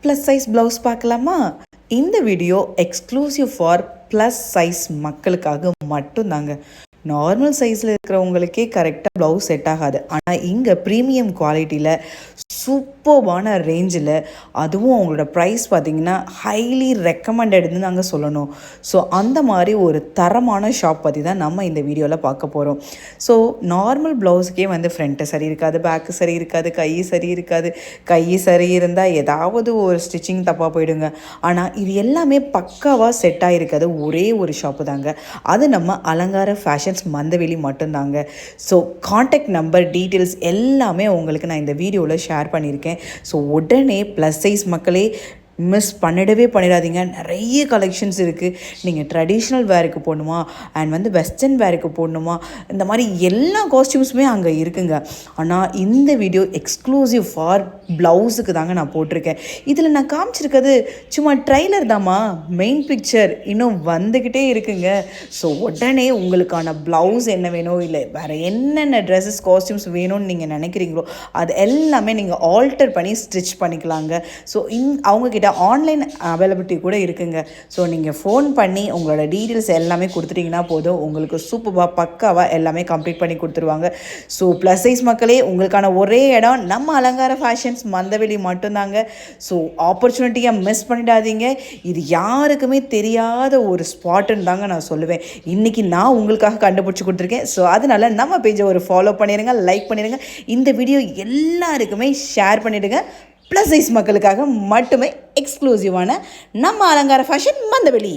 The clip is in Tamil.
ப்ளஸ் சைஸ் ப்ளவுஸ் பார்க்கலாமா? இந்த video exclusive for plus size மக்களுக்காக மட்டும்தாங்க. நார்மல் சைஸில் இருக்கிறவங்களுக்கே கரெக்டாக ப்ளவுஸ் செட் ஆகாது. ஆனால் இங்கே ப்ரீமியம் குவாலிட்டியில் சூப்பர்பான ரேஞ்சில், அதுவும் அவங்களோட ப்ரைஸ் பார்த்திங்கன்னா ஹைலி ரெக்கமெண்டட்னு நாங்கள் சொல்லணும். ஸோ அந்த மாதிரி ஒரு தரமான ஷாப் பற்றி தான் நம்ம இந்த வீடியோவில் பார்க்க போகிறோம். ஸோ நார்மல் ப்ளவுஸுக்கே ஃப்ரண்ட்டு சரி இருக்காது, பேக்கு சரி இருக்காது, கை சரி இருக்காது. கை சரி இருந்தால் ஏதாவது ஒரு ஸ்டிச்சிங் தப்பாக போயிடுங்க. ஆனால் இது எல்லாமே பக்காவாக செட் ஆகிருக்காது ஒரே ஒரு ஷாப்பு தாங்க. அது நம்ம அலங்கார ஃபேஷன்ஸ் மந்தவெளி மட்டும்தாங்க. ஸோ கான்டாக்ட் நம்பர் டீட்டெயில்ஸ் எல்லாமே உங்களுக்கு நான் இந்த வீடியோவில் ஷேர் பண்ணியிருக்கேன். ஸோ உடனே ப்ளஸ் சைஸ் மக்களே மிஸ் பண்ணிடாதீங்க. நிறைய கலெக்ஷன்ஸ் இருக்குது. நீங்கள் ட்ரெடிஷ்னல் வேருக்கு போடணுமா அண்ட் வெஸ்டர்ன் வேருக்கு போடணுமா, இந்த மாதிரி எல்லா காஸ்டியூம்ஸுமே அங்கே இருக்குங்க. ஆனால் இந்த வீடியோ எக்ஸ்க்ளூசிவ் ஃபார் ப்ளவுஸுக்கு தாங்க நான் போட்டிருக்கேன். இதில் நான் காமிச்சிருக்கிறது சும்மா ட்ரைலர் தாம்மா, மெயின் பிக்சர் இன்னும் வந்துக்கிட்டே இருக்குங்க. ஸோ உடனே உங்களுக்கான ப்ளவுஸ் என்ன வேணும், இல்லை வேறு என்னென்ன ட்ரெஸ்ஸஸ் காஸ்டியூம்ஸ் வேணும்னு நீங்கள் நினைக்கிறீங்களோ அது எல்லாமே நீங்கள் ஆல்டர் பண்ணி ஸ்டிச் பண்ணிக்கலாங்க. ஸோ அவங்கக்கிட்ட ஆன்லைன் அவைலபிலிட்டி கூட இருக்குங்க. ஸோ நீங்கள் ஃபோன் பண்ணி உங்களோட டீட்டெயில்ஸ் எல்லாமே கொடுத்துட்டிங்கன்னா போதும், உங்களுக்கு சூப்பராக பக்காவாக எல்லாமே கம்ப்ளீட் பண்ணி கொடுத்துருவாங்க. ஸோ ப்ளஸ் சைஸ் மக்களே, உங்களுக்கான ஒரே இடம் நம்ம அலங்கார ஃபேஷன்ஸ் மந்தவெளி மட்டும்தாங்க. ஸோ ஆப்பர்ச்சுனிட்டியை மிஸ் பண்ணிடாதீங்க. இது யாருக்குமே தெரியாத ஒரு ஸ்பாட்டுன்னு தாங்க நான் சொல்லுவேன். இன்றைக்கி நான் உங்களுக்காக கண்டுபிடிச்சி கொடுத்துருக்கேன். ஸோ அதனால் நம்ம பேஜை ஒரு ஃபாலோ பண்ணிடுங்க, லைக் பண்ணிடுங்க, இந்த வீடியோ எல்லாருக்குமே ஷேர் பண்ணிவிடுங்க. ப்ளஸ் சைஸ் மக்களுக்காக மட்டுமே எக்ஸ்க்ளூசிவான நம்ம அலங்கார ஃபேஷன் மந்தவெளி.